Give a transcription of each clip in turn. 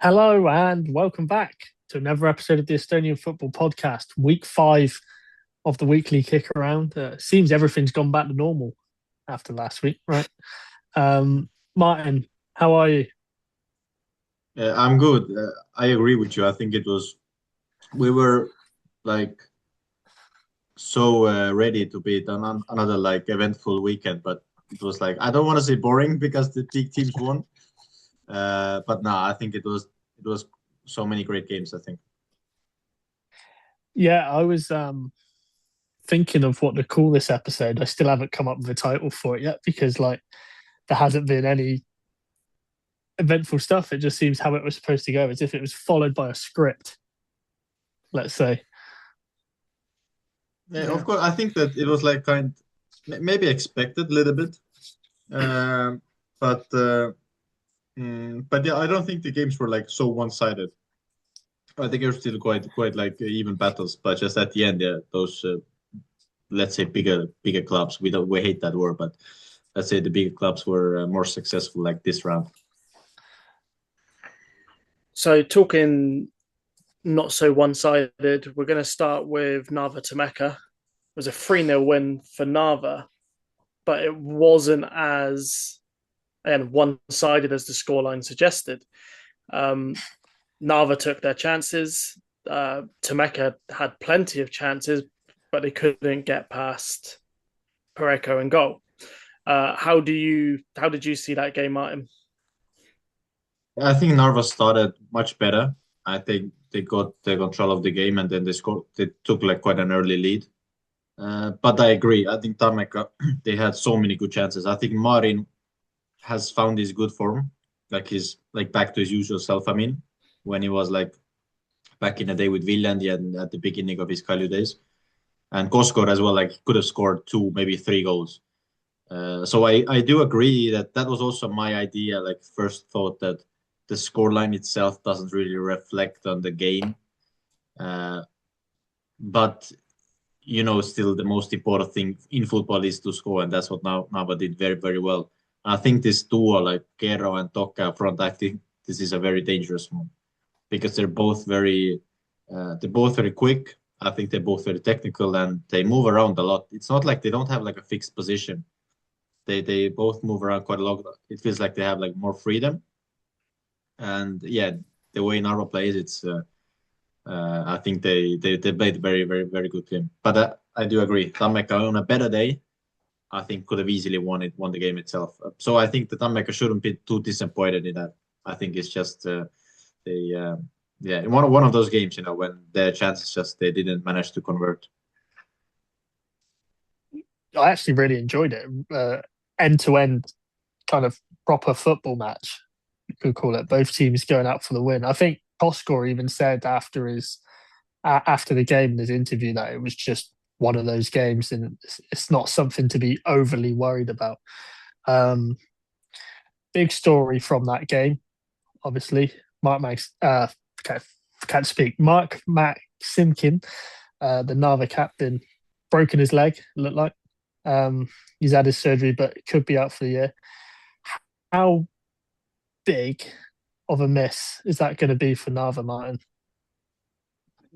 Hello and welcome back to another episode of the Estonian Football Podcast, week 5 of the Weekly Kickaround. Seems everything's gone back to normal after last week, right? Martin, how are you? I'm good. I agree with you. I think we were like so ready to be another like eventful weekend, but it was like I don't want to say boring because the big teams won. But no, I think it was so many great games. I think. Yeah, I was thinking of what to call this episode. I still haven't come up with a title for it yet because there hasn't been any eventful stuff. It just seems how it was supposed to go, as if it was followed by a script, let's say. Yeah, of Yeah. course. I think that it was like maybe expected a little bit, um, but but yeah, I don't think the games were like so one-sided. I think it was still quite like even battles, but just at the end, yeah, those let's say bigger clubs. We hate that word, but let's say the bigger clubs were more successful like this round. So talking not so one-sided, we're going to start with Narva to Mecca. It was a 3-0 win for Narva, but it wasn't as one-sided as the scoreline suggested. Um, Narva took their chances. Temeka had plenty of chances, but they couldn't get past Pareko and goal. How did you see that game, Martin? I think Narva started much better. I think they got the control of the game and then they scored. They took like quite an early lead. But I agree. I think Tammeka they had so many good chances. I think Marin has found his good form, like he's like back to his usual self. I mean, when he was like back in the day with Viljandi and at the beginning of his Kalju days, and Koskor as well. Like he could have scored two, maybe three goals. So I do agree that that was also my idea. Like first thought that the scoreline itself doesn't really reflect on the game, uh, but still the most important thing in football is to score, and that's what Nava did very well. I think this duo like Kero and Toka front, I think this is a very dangerous one because they're both very quick. I think they're both very technical and they move around a lot. It's not like they don't have like a fixed position. They both move around quite a lot. It feels like they have like more freedom. And yeah, the way Narva plays, I think they played very good game. But I do agree, Tammeka on a better day, I think could have easily won the game itself. So I think the Tammeka shouldn't be too disappointed in that. I think it's just they yeah, one of those games, when their chances just they didn't manage to convert. I actually really enjoyed it. End to end kind of proper football match, you could call it. Both teams going out for the win. I think Koskor even said after the game in his interview that it was just one of those games and it's not something to be overly worried about. Um, Big story from that game, obviously. Mark Max, can't speak. Mark Max Simkin, the Narva captain, broken his leg. Looked like he's had his surgery, but could be out for the year. How big of a miss is that going to be for Narva, Martin?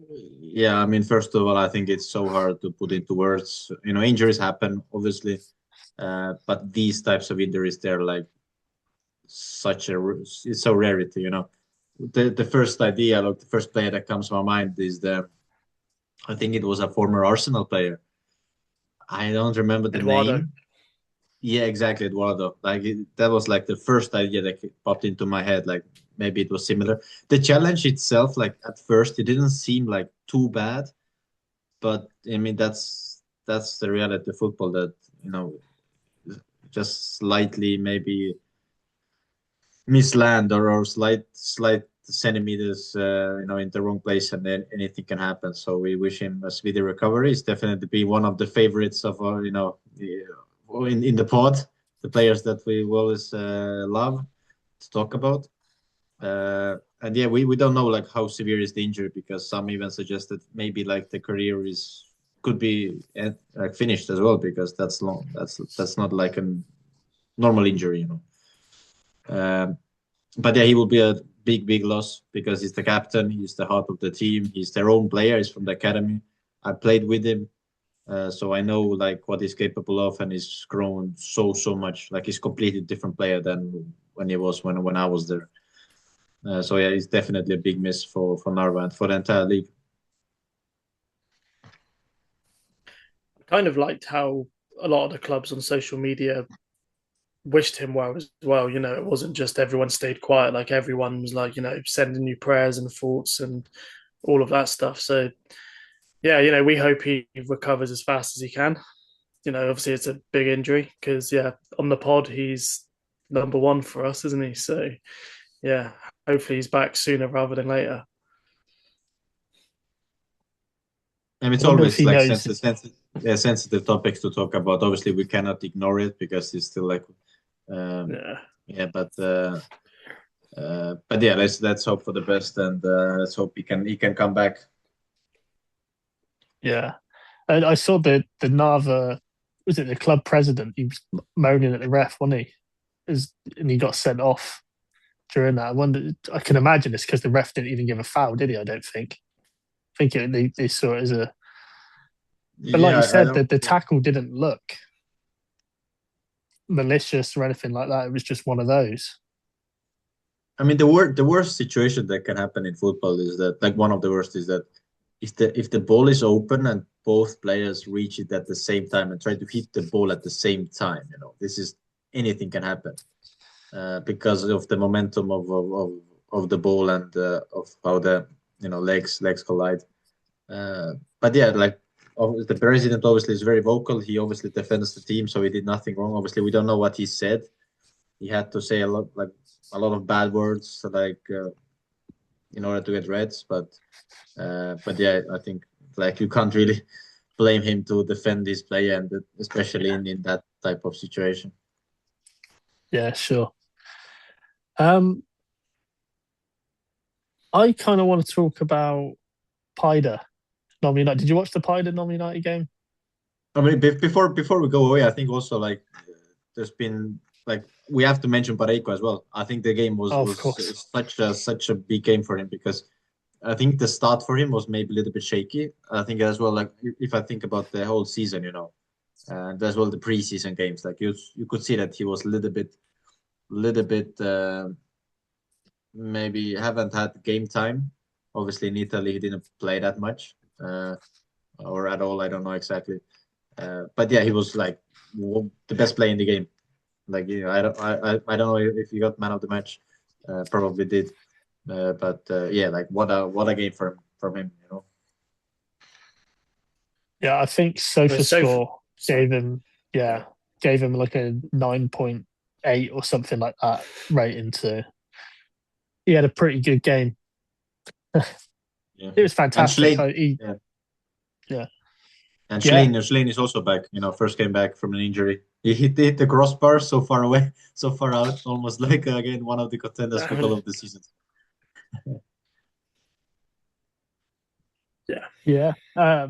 Yeah, I mean, first of all, I think it's so hard to put into words. Injuries happen, obviously, but these types of injuries, they're like it's so rarity. The first idea, like the first player that comes to my mind is I think it was a former Arsenal player. I don't remember the Eduardo. name. Yeah, exactly, Eduardo. Like that was like the first idea that popped into my head. Like maybe it was similar. The challenge itself, like at first, it didn't seem like too bad, but I mean that's the reality of football that just slightly maybe misland or slight centimeters in the wrong place and then anything can happen. So we wish him a speedy recovery. He's definitely be one of the favorites of in the pod, the players that we always love to talk about. And yeah, we don't know like how severe is the injury because some even suggested maybe like the career is could be like finished as well because that's long. That's not like a normal injury. Um, but yeah, he will be a big loss because he's the captain. He's the heart of the team. He's their own player. He's from the academy. I played with him, so I know like what he's capable of, and he's grown so much. Like he's completely different player than when he was when I was there. So yeah, he's definitely a big miss for Narva and for the entire league. Kind of liked how a lot of the clubs on social media wished him well as well. You know, it wasn't just everyone stayed quiet, like everyone was like, you know, sending you prayers and thoughts and all of that stuff. So yeah, you know, we hope he recovers as fast as he can. You know, obviously it's a big injury because yeah, on the pod he's number one for us, isn't he? So yeah, hopefully he's back sooner rather than later. And it's I wonder if always he like knows. sensitive topics to talk about. Obviously, we cannot ignore it because it's still like, Yeah. yeah. But yeah, let's hope for the best and let's hope he can come back. Yeah, and I saw the Narva, was it the club president? He was moaning at the ref, wasn't he? And he got sent off during that. I wonder. I can imagine it's because the ref didn't even give a foul, did he? I don't think. I think they saw it as a. But like Yeah, you I said, don't. the Yeah. tackle didn't look malicious or anything like that. It was just one of those. I mean, the worst situation that can happen in football is that like one of the worst is that if the ball is open and both players reach it at the same time and try to hit the ball at the same time, this is anything can happen because of the momentum of the ball and of how the legs collide. But yeah, like the president obviously is very vocal. He obviously defends the team, so he did nothing wrong. Obviously, we don't know what he said. He had to say a lot of bad words, like in order to get reds. But yeah, I think like you can't really blame him to defend his player, and especially in that type of situation. Yeah, sure. Um, I kind of want to talk about Paide. Nom United. Did you watch the Paide Nom United game? I mean, before we go away, I think also like there's been like we have to mention Parejo as well. I think the game was Oh, of was course. such a big game for him because I think the start for him was maybe a little bit shaky. I think as well, like if I think about the whole season, and as well the preseason games, like you could see that he was a little bit maybe haven't had game time. Obviously, in Italy, he didn't play that much or at all. I don't know exactly. But yeah, he was like the best player in the game. Like I don't know if he got man of the match. Probably did. But yeah, like what a game from him. Yeah, I think We're so SofaScore sorry. gave him, yeah, gave him like a 9.8 or something like that rating. So he had a pretty good game. Yeah. It was And fantastic. Schlein, yeah. Yeah, And yeah, Schlein is also back. First came back from an injury. He hit the crossbar so far away, so far out, almost like again one of the contenders for goal of the season. Yeah. yeah.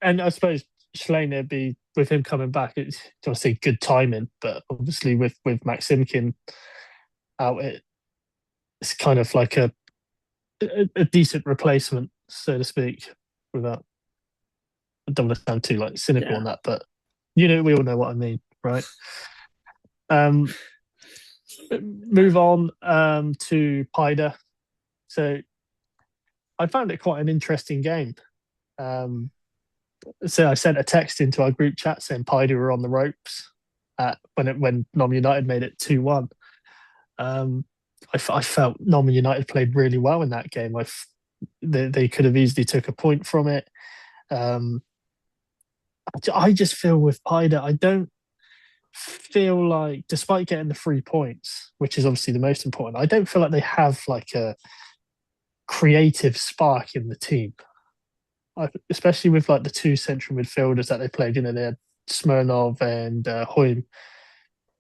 And I suppose Schlein would be with him coming back. It's obviously good timing, but obviously with Maximkin out, it's kind of like a decent replacement, so to speak. Without, I don't want to sound too like cynical Yeah. on that, but we all know what I mean, right? Move on to Paide. So I found it quite an interesting game. So I sent a text into our group chat saying Paide were on the ropes when Nom United made it 2-1. I felt Nom United played really well in that game. They could have easily took a point from it. I just feel with Paide, I don't feel like, despite getting the 3 points, which is obviously the most important, I don't feel like they have like a creative spark in the team. Especially with like the two central midfielders that they played. They had Smirnov and Hoym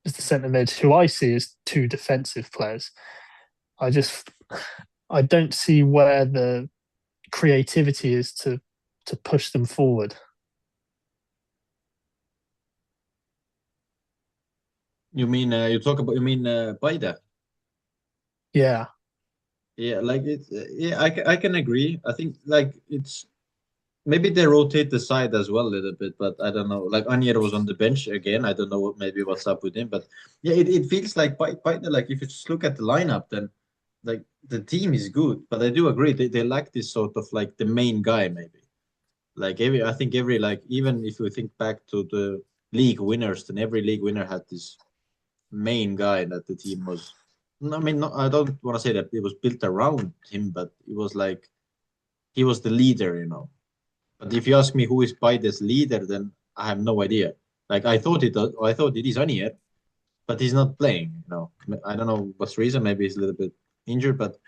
as the centre mids, who I see as two defensive players. I just I don't see where the creativity is to push them forward. You mean Paide? Yeah, Yeah, like it's yeah, I can agree. I think like it's maybe they rotate the side as well a little bit, but I don't know. Like Anier was on the bench again. I don't know maybe what's up with him, but yeah, it feels like by the like if you just look at the lineup, then like the team is good. But I do agree they lack this sort of like the main guy maybe. Like I think every like even if we think back to the league winners, then every league winner had this main guy that the team was. I mean, I don't want to say that it was built around him, but it was like he was the leader. But if you ask me who is Paide's leader, then I have no idea. Like I thought it is Anier, but he's not playing. I don't know what's the reason. Maybe he's a little bit injured, but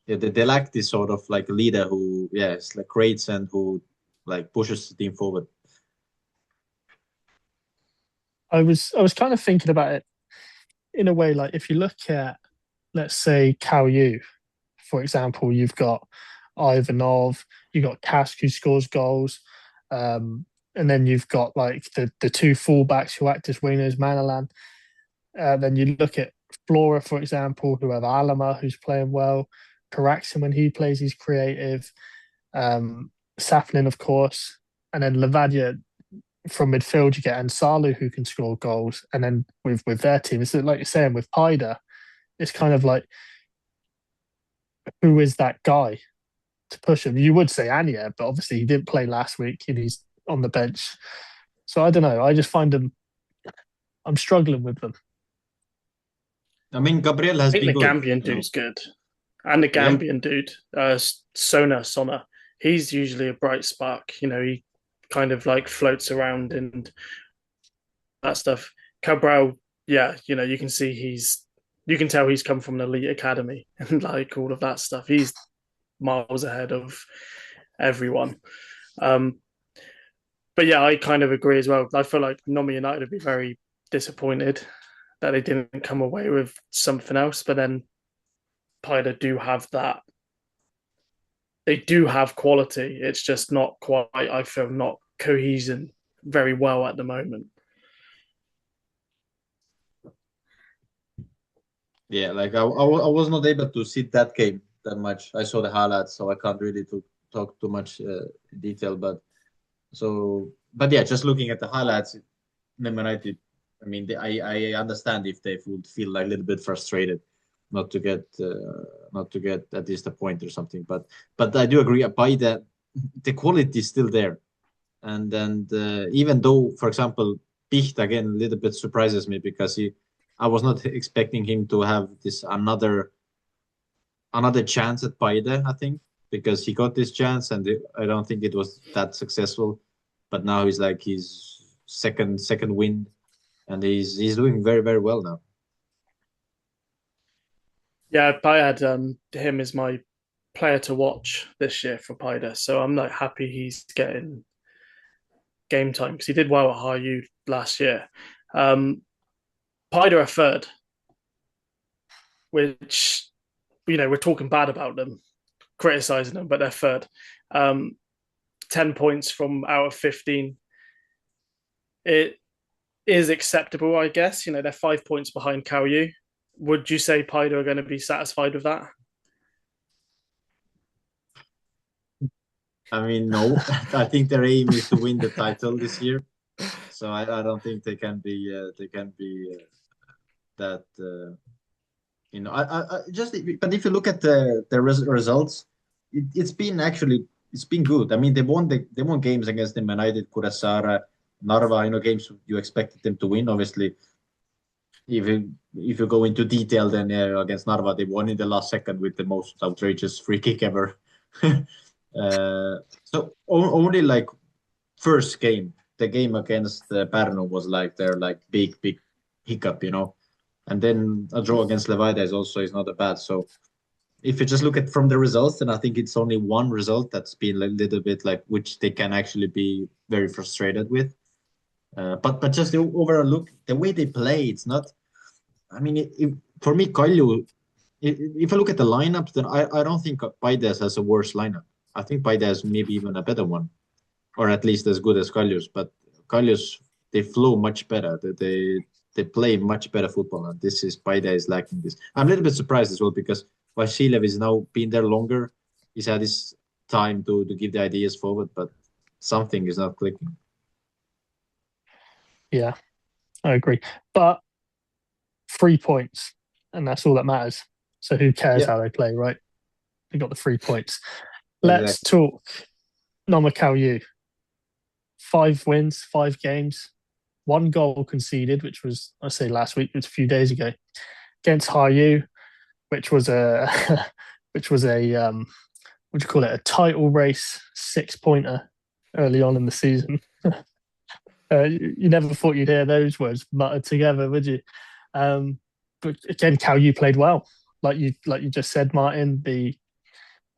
yeah, they lack this sort of like leader who, yeah, it's like creates and who like pushes the team forward. I was kind of thinking about it in a way, like if you look at, let's say, Kalju, for example, you've got Ivanov, you've got Kask who scores goals, and then you've got like the two fullbacks who act as wingers, Manalan. Then you look at Flora, for example, who have Alama, who's playing well. Karaxin, when he plays, he's creative. Safnin, of course. And then Levadia from midfield, you get Ansalu, who can score goals. And then with their team, it's like you're saying with Paide, it's kind of like, who is that guy to push him? You would say Anya, but obviously he didn't play last week and he's on the bench. So I don't know. I just find them, I'm struggling with them. I mean, Gabriel I has think been the good. Gambian dude's good, and the Yeah, Gambian dude, Sona, he's usually a bright spark. He kind of like floats around and that stuff. Cabral, yeah, you can see you can tell he's come from an elite academy and like all of that stuff. He's miles ahead of everyone. Um, but yeah, I kind of agree as well. I feel like Nomi United would be very disappointed that they didn't come away with something else. But then Paide do have that. They do have quality. It's just not quite. I feel not cohesion very well at the moment. yeah. Like I was not able to see that game that much. I saw the highlights, so I can't really talk too much detail. But yeah, just looking at the highlights, Man United. I mean, I understand if they would feel like a little bit frustrated not to get at least a point or something. But I do agree. By the quality is still there, and even though, for example, Picht again a little bit surprises me because I was not expecting him to have this another chance at Paide, I think, because he got this chance and I don't think it was that successful. But now he's like his second win, and he's doing very very well now. Yeah, I had him as my player to watch this year for Paide, so I'm like happy he's getting game time because he did well at high U last year. Um, Paide are third, which we're talking bad about them, criticizing them, but they're third. 10 points from out of 15. It is acceptable, I guess. They're 5 points behind Kalju. Would you say Paide are going to be satisfied with that? I mean, no, I think their aim is to win the title this year. So I don't think they can be that I just but if you look at the results, it's been good. I mean they won games against them United, Kuressaare, Narva, games you expected them to win. Obviously, if you go into detail, then against Narva they won in the last second with the most outrageous free kick ever. So only like first game, the game against Pärnu was like their like big hiccup. And then a draw against Levadia is not a bad. So if you just look at from the results, then I think it's only one result that's been a little bit like which they can actually be very frustrated with. But just the overall look, the way they play, it's not. I mean, for me, Kalju, if I look at the lineup, then I don't think Paide has a worse lineup. I think Paide has maybe even a better one, or at least as good as Kalju's. But Kalju's, they flow much better. They play much better football, and this is Paide is lacking this. I'm a little bit surprised as well because Vasilev is now been there longer. He's had his time to give the ideas forward, but something is not clicking. Yeah, I agree. But 3 points, and that's all that matters. So who cares how they play, right? They got the 3 points. Let's Exactly. talk Noma Kalju. 5 wins, 5 games, 1 goal conceded, which was, I say last week, it was a few days ago, against Haryu, which was a which was a what do you call it, a title race 6-pointer early on in the season. You never thought you'd hear those words muttered together, would you? But again, Kalju played well, like you just said, Martin.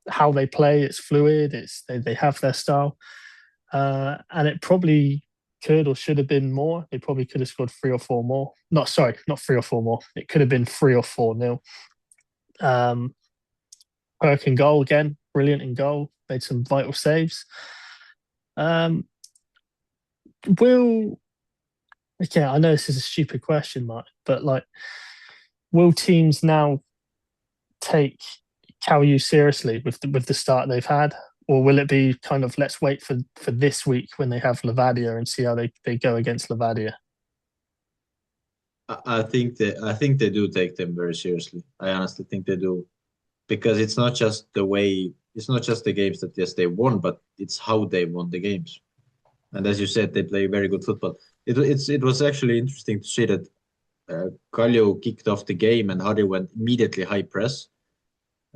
How they play, it's fluid. They have their style, and it probably could or should have been more. They probably could have scored 3 or 4 more. Not 3 or 4 more. It could have been 3 or 4 nil. Perk in goal again, brilliant in goal. Made some vital saves. Um, will Okay, I know this is a stupid question, Mike, but like, will teams now take Kalju seriously with the start they've had, or will it be kind of let's wait for this week when they have Levadia and see how they go against Levadia? I think they do take them very seriously. I honestly think they do, because it's not just the games that yes they won, but it's how they won the games. And as you said, they play very good football. It was actually interesting to see that Kalju kicked off the game and Harry went immediately high press.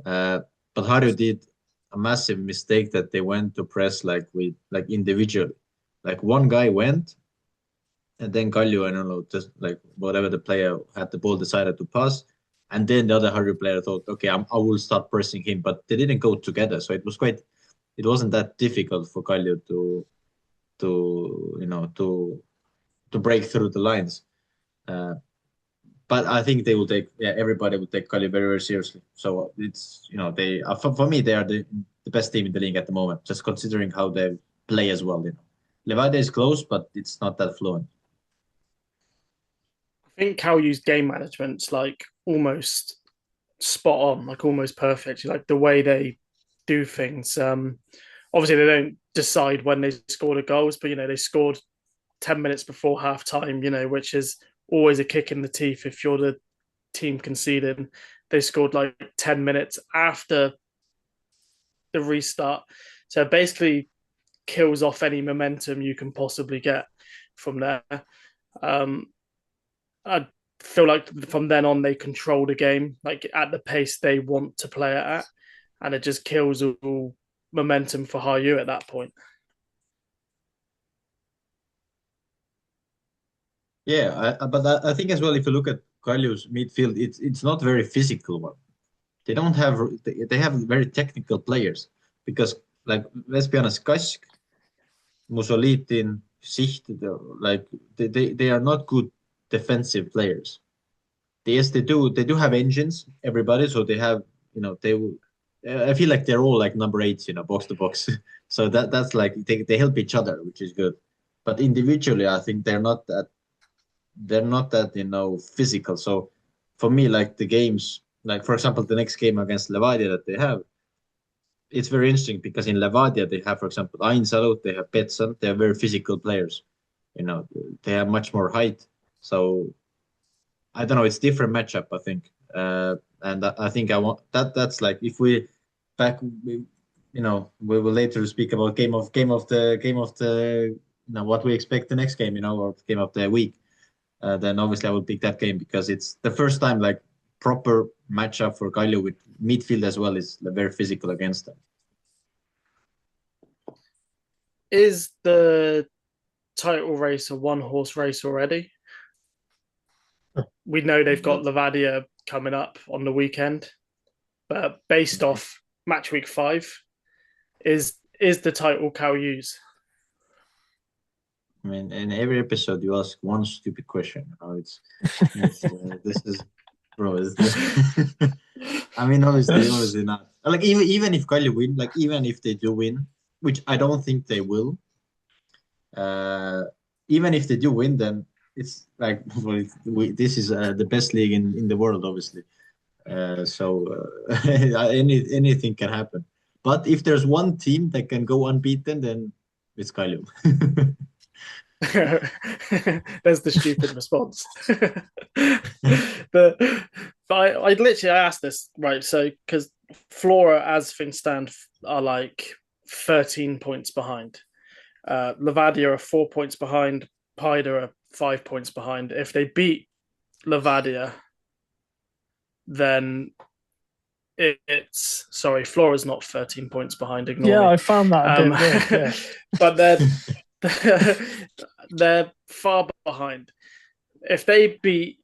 But Harry did a massive mistake that they went to press like individually. Like one guy went, and then Kalju, I don't know, just like whatever the player had the ball decided to pass. And then the other Harry player thought, okay, I will start pressing him, but they didn't go together. So it wasn't that difficult for Kalju to break through the lines. Uh, but I think they will everybody will take Kalju very, very seriously. So it's, they for me, they are the best team in the league at the moment, just considering how they play as well. Levadia is close, but it's not that fluent. I think Kalju's game management's like almost spot on, like almost perfect. Like the way they do things. Obviously, they don't decide when they score the goals, but they scored 10 minutes before half time. Which is always a kick in the teeth if you're the team conceding. They scored like 10 minutes after the restart, so it basically kills off any momentum you can possibly get from there. I feel like from then on they control the game like at the pace they want to play it at, and it just kills all momentum for Haryu at that point. Yeah, but I think as well, if you look at Kalju's midfield, it's not very physical one. They don't have they have very technical players because, like, let's be honest, Kask, Musolitin, Sicht, like they are not good defensive players. Yes, they do have engines, everybody, so they have, they I feel like they're all like number eights, box to box. So that's like they help each other, which is good. But individually, I think they're not that physical. So for me, like the games, like for example the next game against Levadia that they have, it's very interesting because in Levadia they have, for example, Ainsalu, they have Petson, they are very physical players. They have much more height. So I don't know, it's different matchup, I think. And I think I want that's like if we back we will later speak about game of the what we expect the next game, or game of the week. Then obviously I will pick that game because it's the first time like proper matchup for Kalju with midfield as well is very physical against them. Is the title race a one horse race already? We know they've got Levadia coming up on the weekend, but based off match week 5, is the title Kalju's? I mean, in every episode you ask one stupid question. This is, bro. I mean, obviously not. Like even if Kylie win, like even if they do win, which I don't think they will. Even if they do win, then it's like this is the best league in the world, obviously. Anything can happen. But if there's one team that can go unbeaten, then it's Kalju. There's the stupid response. but I literally asked this, right? So because Flora, as things stand, are like 13 points behind. Levadia are 4 points behind. Paide are 5 points behind. If they beat Levadia, then it's sorry, Flora's not 13 points behind. Ignore Yeah, me. I found that a bit weird. Yeah. But they're far behind. If they beat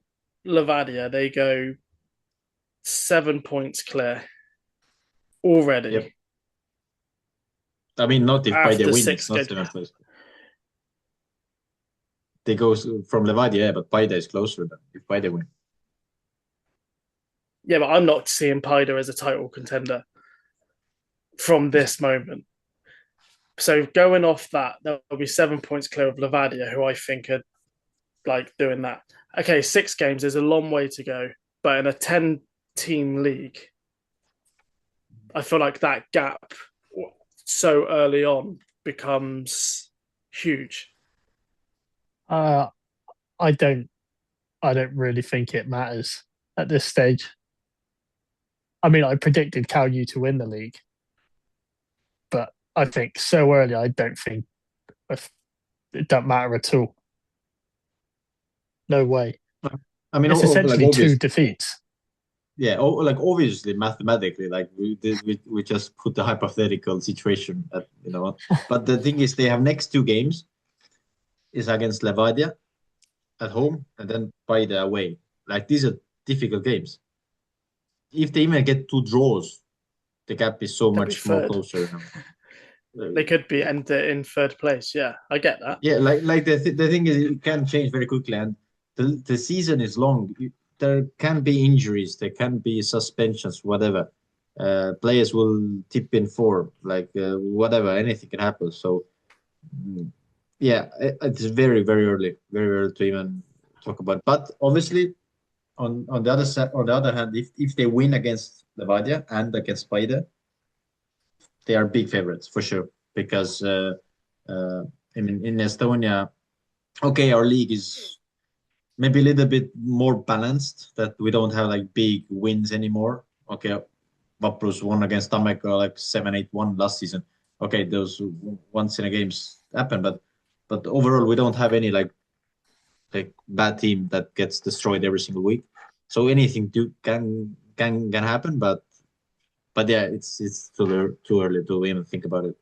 Levadia, they go 7 points clear already. Yep. I mean, not if Paide after win, six it's not games. 7 points. They go from Levadia, yeah, but Paide is closer than if Paide win. Yeah, but I'm not seeing Paide as a title contender from this moment. So going off that, there'll be 7 points clear of Levadia, who I think are like doing that. Okay, 6 games is a long way to go, but in a 10-team league, I feel like that gap so early on becomes huge. I don't really think it matters at this stage. I mean, I predicted Kalju to win the league, but I think so early, I don't think it don't matter at all. No way. I mean, It's essentially two defeats. Yeah, like obviously, mathematically, like we just put the hypothetical situation at But the thing is, they have next 2 games is against Levadia at home and then Paide away. Like these are difficult games. If they even get 2 draws, the gap is so much more closer. They could be in third place. Yeah, I get that. Yeah, like the thing is, it can change very quickly, and the season is long. There can be injuries, there can be suspensions, whatever. Players will tip in form, like whatever, anything can happen. So, yeah, it's very early to even talk about. But obviously, on the other side, on the other hand, if they win against Levadia and against Paide, they are big favorites for sure because I mean in Estonia, okay, our league is maybe a little bit more balanced that we don't have like big wins anymore. Okay, Vaprus won against Tammeka like 7-8-1 last season. Okay, those once in a games happen, but overall we don't have any like bad team that gets destroyed every single week. So anything can happen, but yeah, it's too early to even think about it.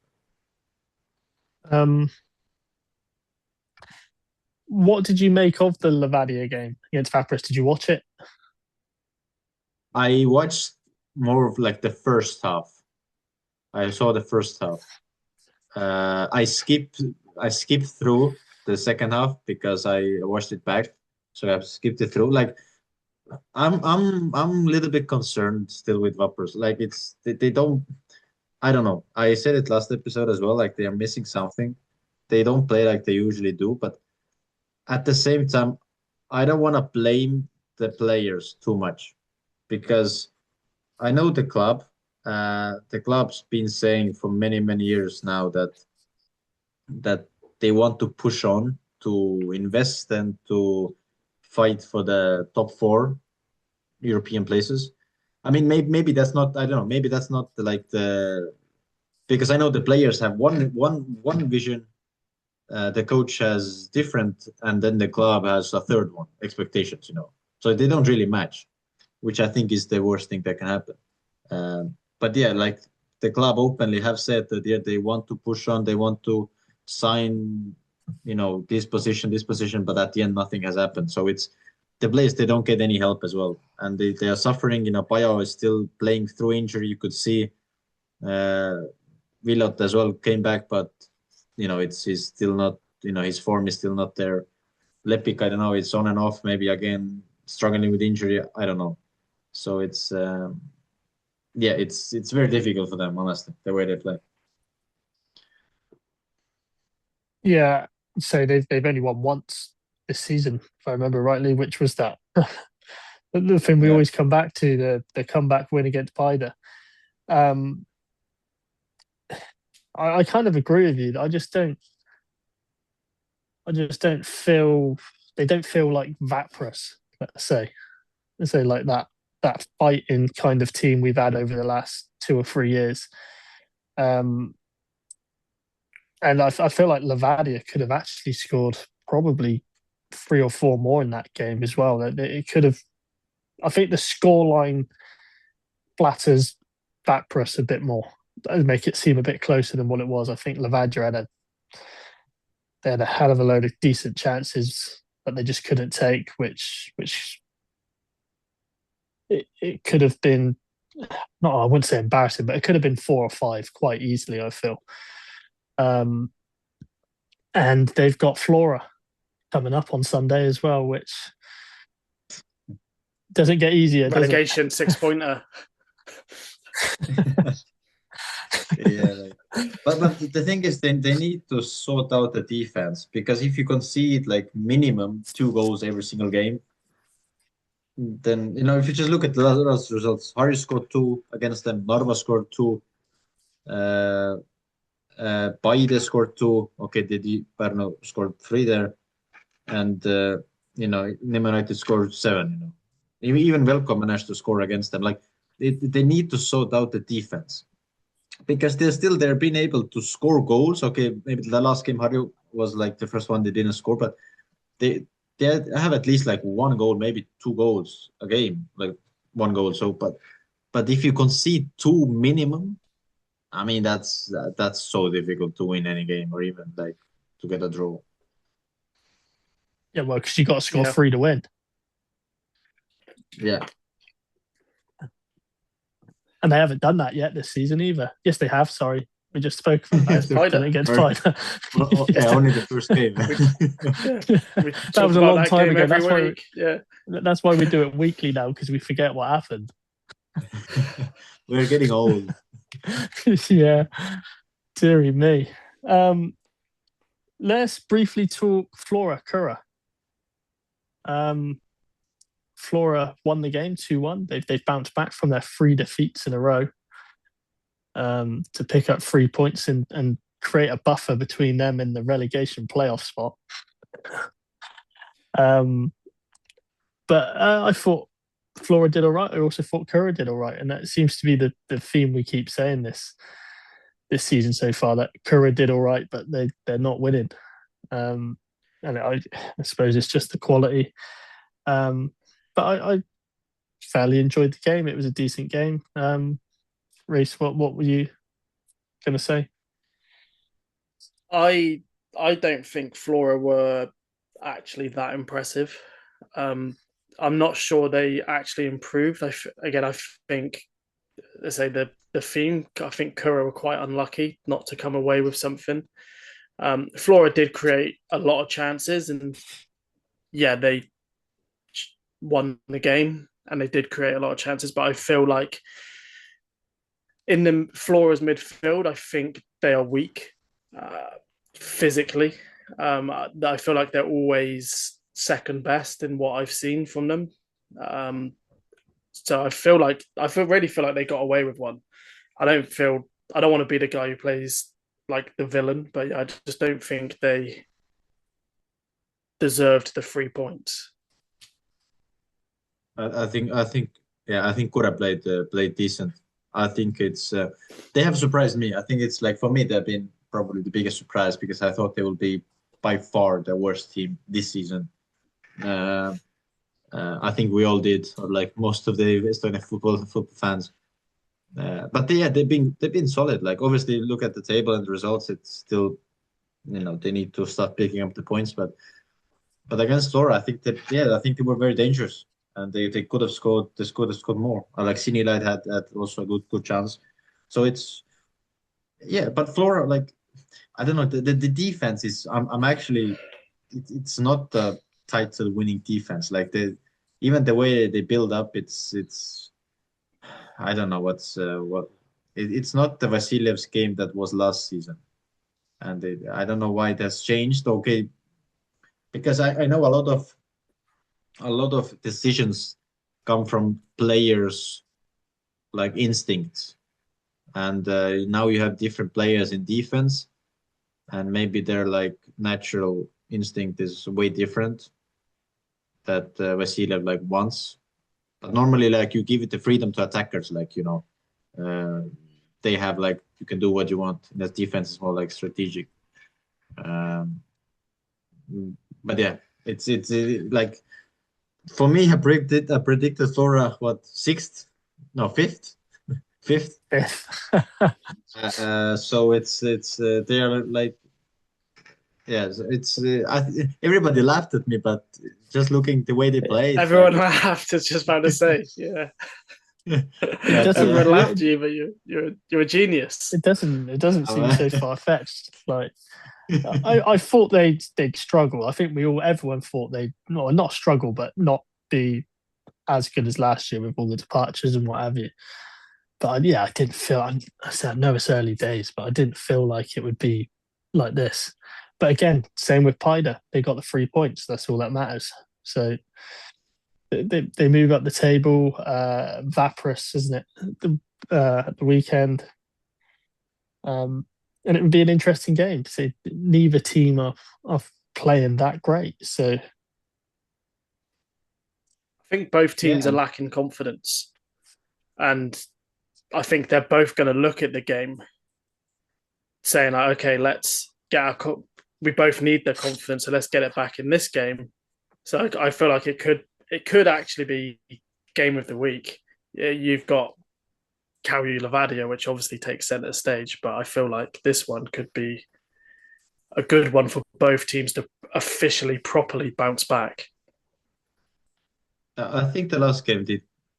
What did you make of the Levadia game against Vaprus? Did you watch it? I watched more of like the first half. I saw the first half. I skipped through the second half because I watched it back. So I skipped it through. Like I'm a little bit concerned still with Vaprus. Like they don't. I don't know. I said it last episode as well. Like they are missing something. They don't play like they usually do. But at the same time, I don't want to blame the players too much because I know the club. The club's been saying for many years now that they want to push on to invest and to fight for the top 4 European places. I mean, maybe that's not. I don't know. Maybe that's not like the because I know the players have one vision. The coach has different, and then the club has a third one. Expectations, so they don't really match, which I think is the worst thing that can happen. But yeah, like the club openly have said that they want to push on, they want to sign, this position, but at the end nothing has happened. So it's the players, they don't get any help as well, and they are suffering. Pajo is still playing through injury. You could see Willot as well came back, but he's still not. His form is still not there. Lepik, I don't know. It's on and off. Maybe again struggling with injury. I don't know. So it's yeah, it's very difficult for them, honestly, the way they play. Yeah. So they've only won once this season, if I remember rightly, which was that The thing we Yeah. always come back to, the comeback win against Paide. Um, I kind of agree with you. I just don't feel they don't feel like Vaprus, let's say like that fighting kind of team we've had over the last 2 or 3 years. Um, and I feel like Levadia could have actually scored probably 3 or 4 more in that game as well. It could have. I think the scoreline flatters Vaprus a bit more, make it seem a bit closer than what it was. I think Levadia they had a hell of a load of decent chances that they just couldn't take, which it could have been, not, I wouldn't say embarrassing, but it could have been 4 or 5 quite easily, I feel. Um, and they've got Flora coming up on Sunday as well, which doesn't get easier, does it? Relegation 6-pointer. Yeah, but the thing is, they need to sort out the defense, because if you concede like minimum 2 goals every single game, then if you just look at the last results, Harry scored 2 against them, Narva scored 2, uh, Paide scored 2. Okay, Pärnu scored 3 there, and Nima United scored 7. Even Velko managed to score against them. Like they need to sort out the defense, because they're being able to score goals. Okay, maybe the last game Harry was like the first one they didn't score, but they they have at least like 1 goal, maybe 2 goals a game, like 1 goal. So, but if you concede 2 minimum, I mean that's so difficult to win any game, or even like to get a draw. Yeah, well, because you got to score Yeah. 3 to win. Yeah. And they haven't done that yet this season either. Yes, they have. Sorry. We just spoke about Paide. it against Paide. Okay, only the first game. We That talk was a about long that time game ago. every week. Yeah. That's why we do it weekly now, because we forget what happened. We're getting old. Yeah, dearie me. Let's briefly talk Flora Kura. Flora won the game 2-1. They've bounced back from their 3 defeats in a row, to pick up 3 points and create a buffer between them and the relegation playoff spot. But I thought Flora did all right. I also thought Kura did all right, and that seems to be the theme we keep saying this season so far, that Kura did all right, but they're not winning. And I suppose it's just the quality. But I fairly enjoyed the game. It was a decent game. Reece, what were you going to say? I don't think Flora were actually that impressive. I'm not sure they actually improved. I think, let's say the theme. I think Kura were quite unlucky not to come away with something. Flora did create a lot of chances, and yeah, they won the game, and they did create a lot of chances. But I feel like in the Flora's midfield, I think they are weak physically. I feel like they're always second best in what I've seen from them. So I really feel like they got away with one. I don't want to be the guy who plays like the villain, but I just don't think they deserved the 3 points. I think Kura played decent. I think it's they have surprised me. I think it's like, for me, they've been probably the biggest surprise, because I thought they would be by far the worst team this season. I think we all did, or like most of the Estonian football fans. But they've been solid. Like, obviously, look at the table and the results. It's still, they need to start picking up the points. But against Flora, I think they were very dangerous, and they could have scored. They could have scored more. Like Sinilad had also a good chance. So it's, yeah. But Flora, like, I don't know. The defense is. I'm actually. It's not a title winning defense. Like, even the way they build up, it's. I don't know what. It's not the Vasilyev's game that was last season, and I don't know why it has changed. Okay, because I know a lot of decisions come from players like instincts, and now you have different players in defense, and maybe their like natural instinct is way different that Vasiliev like wants. But normally, like you give it the freedom to attackers, like they have like you can do what you want. And that defense is more like strategic. Um, but yeah, it's like for me, I predicted Flora what sixth, no fifth, fifth. So it's they are like yeah, it's everybody laughed at me, but just looking the way they play, it's Everyone like laughed. It's just about to say, yeah. but Everyone laughed at you, but you're a genius. It doesn't seem so far fetched. Like I thought they'd struggle. I think everyone thought they'd not struggle, but not be as good as last year with all the departures and what have you. But yeah, I didn't feel. I know it's early days, but I didn't feel like it would be like this. But again, same with Paide. They got the 3 points. That's all that matters. So they move up the table. Vaprus, isn't it? At the weekend. And it would be an interesting game. So neither team are playing that great. So I think both teams Yeah. are lacking confidence, and I think they're both going to look at the game, saying like, "Okay, let's get our. We both need the confidence, so let's get it back in this game." So I feel like it could actually be game of the week. Yeah, you've got Kalju Levadia, which obviously takes centre stage, but I feel like this one could be a good one for both teams to officially, properly bounce back. I think the last game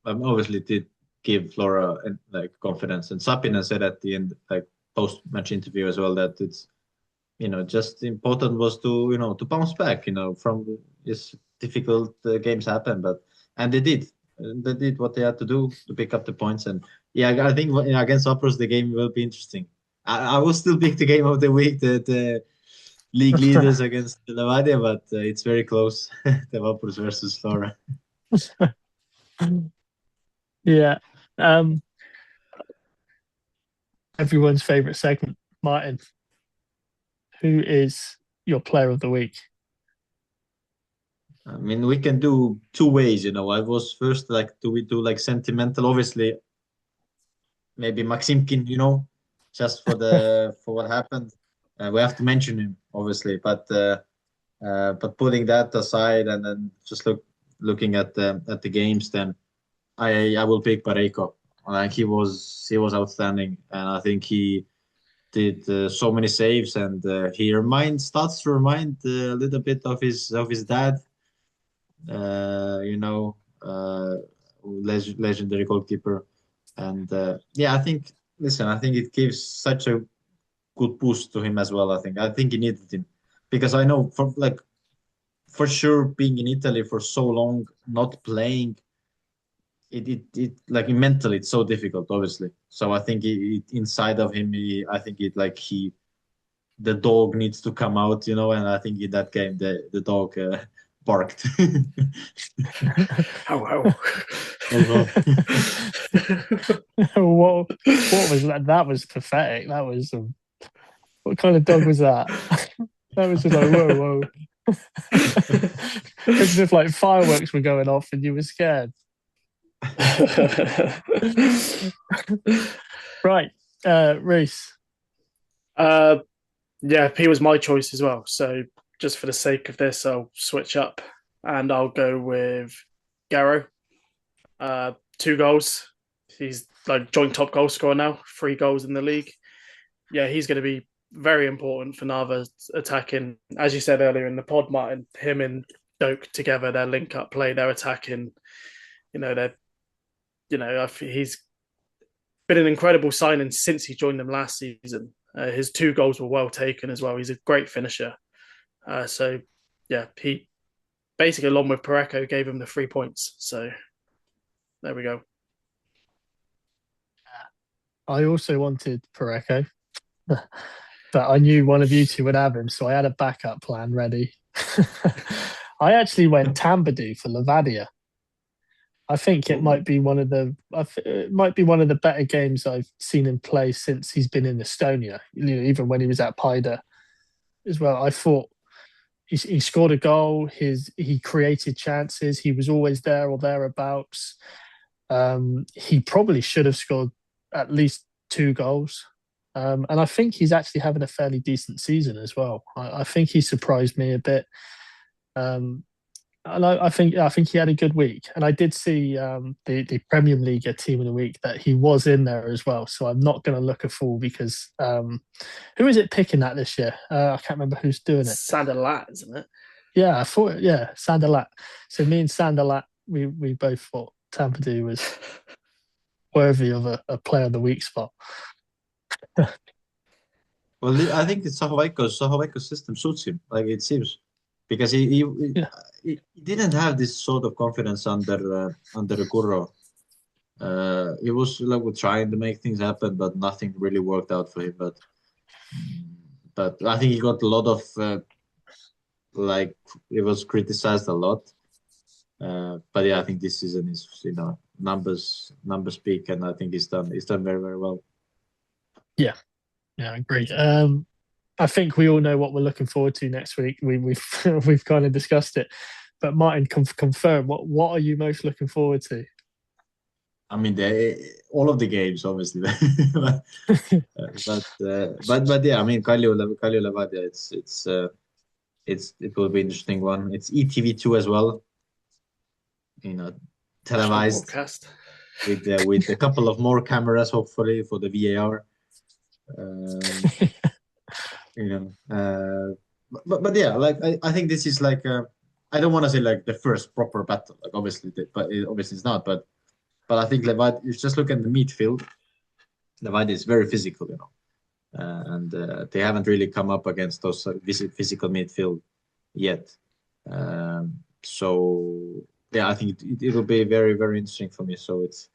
obviously did give Flora like confidence, and Sapinen said at the end, like post-match interview as well, that it's just important was to bounce back, from this difficult games happen, and they did. They did what they had to do to pick up the points, and yeah, I think against Vaprus the game will be interesting. I will still pick the game of the week, the league leaders against Levadia, but it's very close. The Vaprus versus Flora. yeah. Everyone's favorite segment, Martin. Who is your player of the week? I mean, we can do two ways. I was first like, do we do like sentimental? Obviously, maybe Maximkin, just for what happened. We have to mention him, obviously, but putting that aside and then just looking at the games, then I will pick Pareko. Like he was outstanding, and I think he did so many saves, and he starts to remind a little bit of his dad. You know, legendary goalkeeper, and yeah, I think it gives such a good boost to him as well. I think he needed him because I know for sure being in Italy for so long, not playing it like mentally it's so difficult, obviously. So I think inside of him, I think the dog needs to come out, and I think in that game the dog barked. Oh, what was that? That was pathetic. That was what kind of dog was that? That was just like whoa. As if like fireworks were going off and you were scared. Right, Reece. Yeah, he was my choice as well. So just for the sake of this, I'll switch up and I'll go with Garrow. 2 goals. He's like joint top goal scorer now, 3 goals in the league. Yeah, he's going to be very important for Narva attacking. As you said earlier in the pod, Martin, him and Doak together, their link up play, their attacking. He's been an incredible signing since he joined them last season. His 2 goals were well taken as well. He's a great finisher. So yeah, he basically, along with Pareko, gave him the 3 points. So there we go. I also wanted Pareko, but I knew one of you two would have him, so I had a backup plan ready. I actually went Tambadou for Levadia. I think it might be one of the better games I've seen him play since he's been in Estonia. Even when he was at Paide as well. I thought he scored a goal. He created chances. He was always there or thereabouts. He probably should have scored at least 2 goals. And I think he's actually having a fairly decent season as well. I think he surprised me a bit. And I think he had a good week. And I did see the Premier League Team of the Week that he was in there as well. So I'm not going to look a fool because who is it picking that this year? I can't remember who's doing it. Standout, isn't it? Yeah, I thought Sandalat. So me and Sandalat, we both thought Tampadu was worthy of a Player of the Week spot. Well, I think it's Sahovaiko's system suits him, like it seems, because Yeah. he didn't have this sort of confidence under Gurro. He was like trying to make things happen, but nothing really worked out for him. But I think he got a lot of like it was criticized a lot. But yeah, I think this season is numbers speak, and I think he's done very very well. Yeah, I agree. I think we all know what we're looking forward to next week. We've we've kind of discussed it, but Martin, confirm what are you most looking forward to? I mean, all of the games, obviously, but yeah, I mean, Kalju Levadia, it will be an interesting one. It's ETV2 as well, televised broadcast with a couple of more cameras, hopefully for the VAR. But yeah, like I think this is like I don't want to say like the first proper battle, like obviously, but obviously it's not. But I think Levadia, if you just look at the midfield, Levadia is very physical, and they haven't really come up against those physical midfield yet. So yeah, I think it will be very very interesting for me. So it's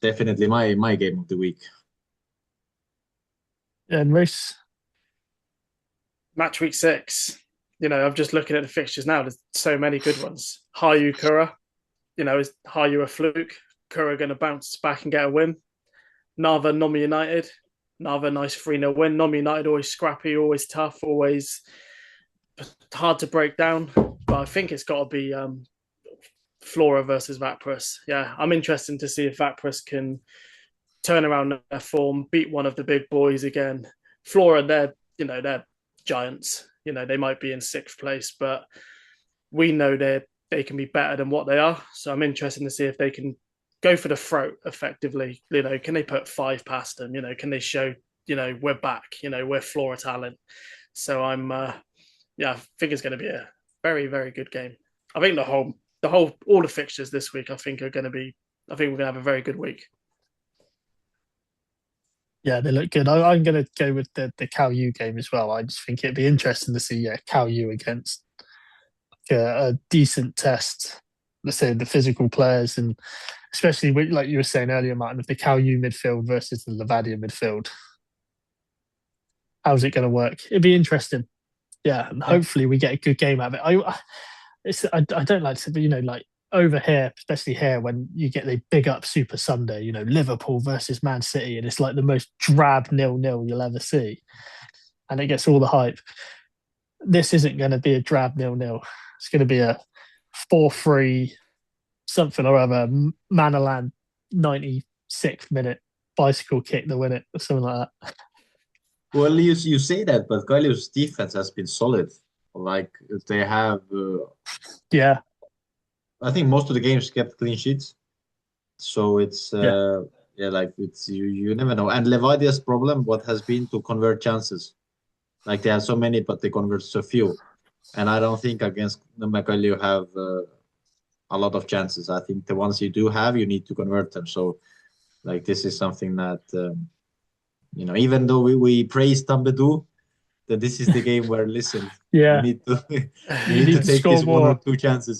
definitely my game of the week. And Reece, match week 6. I'm just looking at the fixtures now. There's so many good ones. Hayu Kura, is Hayu a fluke? Kura going to bounce back and get a win? Narva Nomi United. Narva nice 3-0 win. Nomi United always scrappy, always tough, always hard to break down. But I think it's got to be Flora versus Vaprus. Yeah, I'm interested to see if Vaprus can turn around their form, beat one of the big boys again. Flora, they're giants. They might be in 6th place, but we know they can be better than what they are. So I'm interested to see if they can go for the throat effectively. Can they put 5 past them? Can they show, we're back, we're Flora talent. So I think it's going to be a very, very good game. I think all the fixtures this week, I think we're going to have a very good week. Yeah, they look good. I'm going to go with the Kalju game as well. I just think it'd be interesting to see Kalju against a decent test. Let's say the physical players, and especially like you were saying earlier, Martin, of the Kalju midfield versus the Levadia midfield. How's it going to work? It'd be interesting. Yeah, and hopefully we get a good game out of it. I don't like to, but like over here, especially here, when you get the big up Super Sunday, Liverpool versus Man City, and it's like the most drab 0-0 you'll ever see, and it gets all the hype. This isn't going to be a drab 0-0. It's going to be a 4-3 something or other. Manaland 96th minute bicycle kick to win it, or something like that. Well, you say that, but Kalju's defense has been solid. Like they have, Yeah, I think most of the games kept clean sheets. So it's like it's you never know. And Levadia's problem, what has been to convert chances. Like they have so many, but they convert so few. And I don't think against Kalju you have a lot of chances. I think the ones you do have, you need to convert them. So, like this is something that even though we praise Tambedu, that this is the game where listen, yeah, you need to take these more. 1 or 2 chances.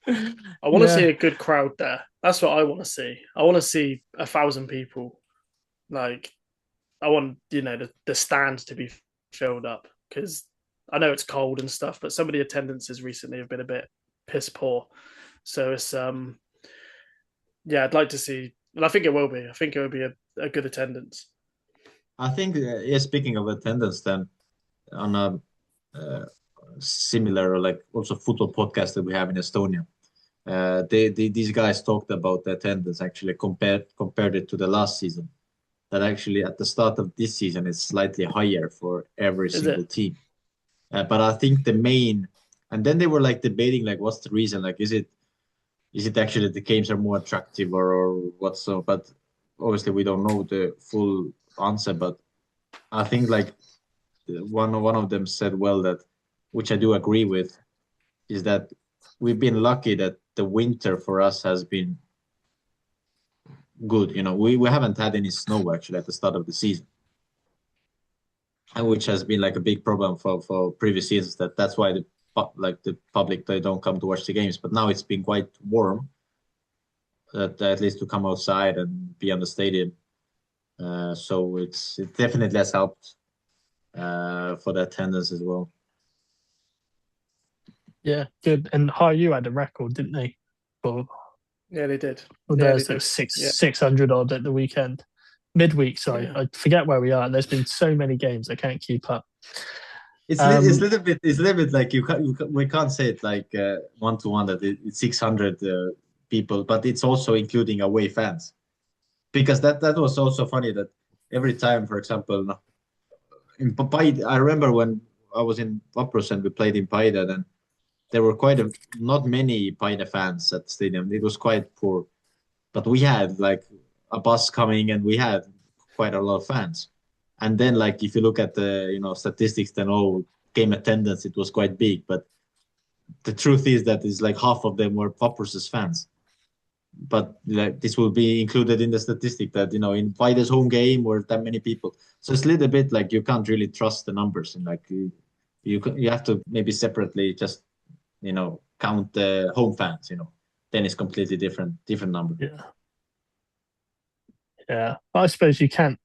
I want to see a good crowd there. That's what I want to see. I want to see 1,000 people. Like, I want the stand to be filled up because I know it's cold and stuff, but some of the attendances recently have been a bit piss poor. So it's yeah, I'd like to see, and I think it will be. I think it will be a good attendance. I think, yeah, speaking of attendance, then on a similar, like also football podcast that we have in Estonia, these guys talked about the attendance actually compared it to the last season. That actually at the start of this season is slightly higher for every Is single it? team. But I think the main, and then they were like debating like what's the reason? Like is it actually the games are more attractive or what? So, but obviously we don't know the full answer. But I think like one of them said well that, which I do agree with, is that we've been lucky that the winter for us has been good. We haven't had any snow actually at the start of the season, and which has been like a big problem for previous seasons. That's why the public, they don't come to watch the games. But now it's been quite warm, that at least to come outside and be on the stadium. So it definitely has helped for the attendance as well. Yeah, good. And Harju had a record, didn't they? Yeah, they did. Well, Yeah, there's they like did. Yeah. 600 odd at the weekend. Midweek, sorry. Yeah. I forget where we are. There's been so many games, I can't keep up. It's a little bit like we can't say it like one to one that it's 600 people, but it's also including away fans, because that was also funny that every time, for example, in Paide, I remember when I was in Vaprus and we played in Paide, and there were not many Paide fans at the stadium. It was quite poor, but we had like a bus coming and we had quite a lot of fans. And then like if you look at the statistics, then game attendance, it was quite big. But the truth is that it's like half of them were Vaprus's fans. But like this will be included in the statistic that in Paide's home game were that many people. So it's a little bit like you can't really trust the numbers, and like you have to maybe separately just count the home fans. Then it's completely different number. Yeah. But I suppose you can't,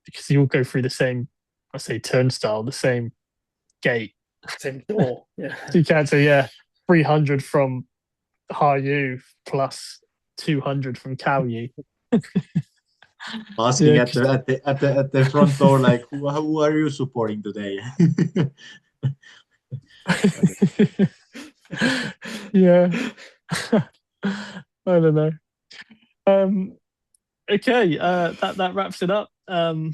because you all go through the same, I say turnstile, the same gate. Same door. Yeah. So you can't say 300 from Harju plus 200 from Kalju. Asking at the front door, like, who are you supporting today? Yeah. I don't know. Okay, that wraps it up. No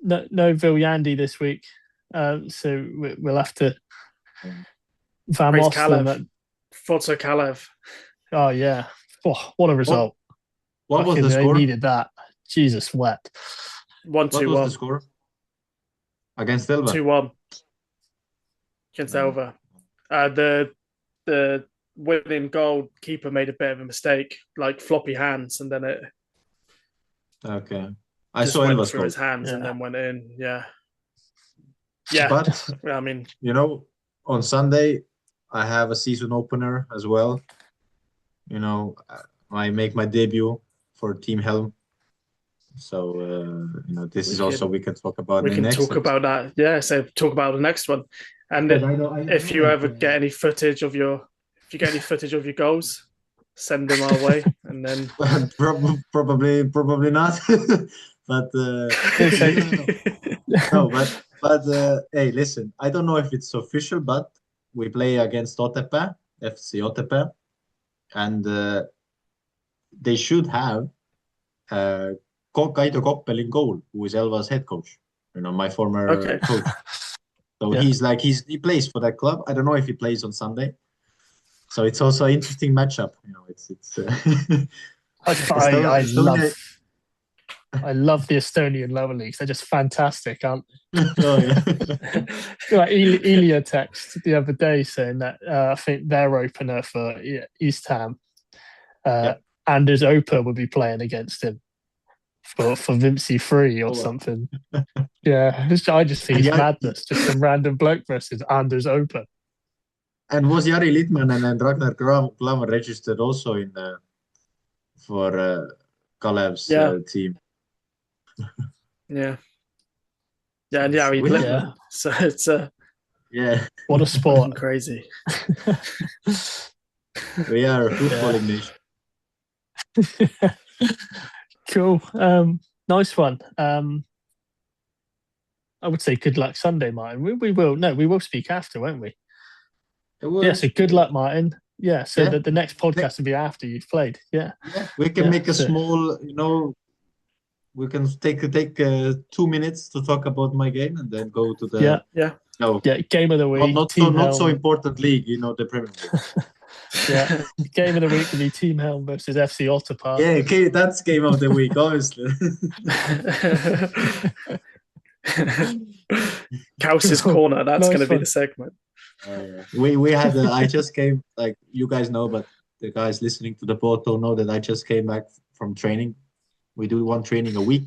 Viljandi this week, so we'll have to Praise Vamos Kalev. Forza Kalev. Oh yeah, what a result! What was the score? They needed that. Jesus wept. 1-2-1. What was the score? Against Elva? 2-1. Against Elva. The winning goalkeeper made a bit of a mistake, like floppy hands, and then it. Okay. I just saw went Elva's through goal. his hands and then went in. Yeah. Yeah. But I mean, on Sunday I have a season opener as well. I make my debut for Team Helm. So this is also we can talk about. We can talk about that. Yeah. So talk about the next one. And if you ever get any footage of your goals, send them our way, and then probably not. But no, but hey, listen, I don't know if it's official, but we play against Otepää, FC Otepää, and they should have Kaido Koppel in goal, who is Elva's head coach. My former coach. So he plays for that club. I don't know if he plays on Sunday. So it's also an interesting matchup. It's. I love the Estonian lower leagues. They're just fantastic, aren't they? Oh, yeah. Like Ilya text the other day saying that I think their opener for East Ham, Anders Oper would be playing against him for Vimpsy 3 or something. Yeah, I just think it's madness. Just some random bloke versus Anders Oper. And was Jari Litmanen and Ragnar Klavan registered also for Kalev's team? Yeah. Yeah, and Jari Litmanen. So it's yeah. What a sport. Crazy. We are a footballing nation. Cool. Nice one. I would say good luck Sunday, Martin. We will speak after, won't we? Yeah, so good luck, Martin. Yeah, so the next podcast will be after you've played. Yeah. Yeah, we can make a small, we can take 2 minutes to talk about my game and then go to the game of the week. Not so important league, the Premier League. Yeah, game of the week will be Team Helm versus FC Otterpark. Yeah, okay, that's game of the week, obviously. Cows's Corner, that's going to be the segment. We had I just came, like you guys know, but the guys listening to the pod don't know that I just came back from training. We do one training a week,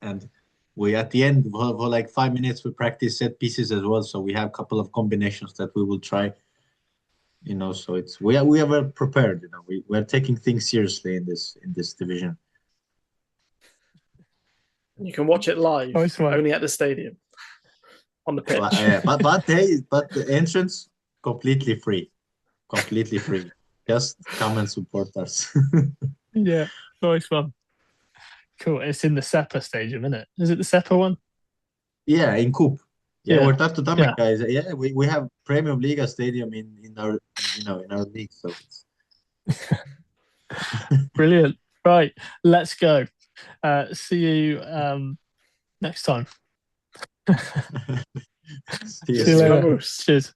and we at the end for like 5 minutes we practice set pieces as well. So we have a couple of combinations that we will try. So it's we are well prepared. We're taking things seriously in this division. You can watch it live only at the stadium on the pitch. But the entrance completely free. Just come and support us. Yeah, nice one. Cool. It's in the SEPA stadium, isn't it? Is it the SEPA one? Yeah, in Coop. Yeah, we're tough to Tamek, guys. Yeah, we have Premium Liga stadium in our in our league. So brilliant. Right, let's go. See you next time. See you later. Cheers.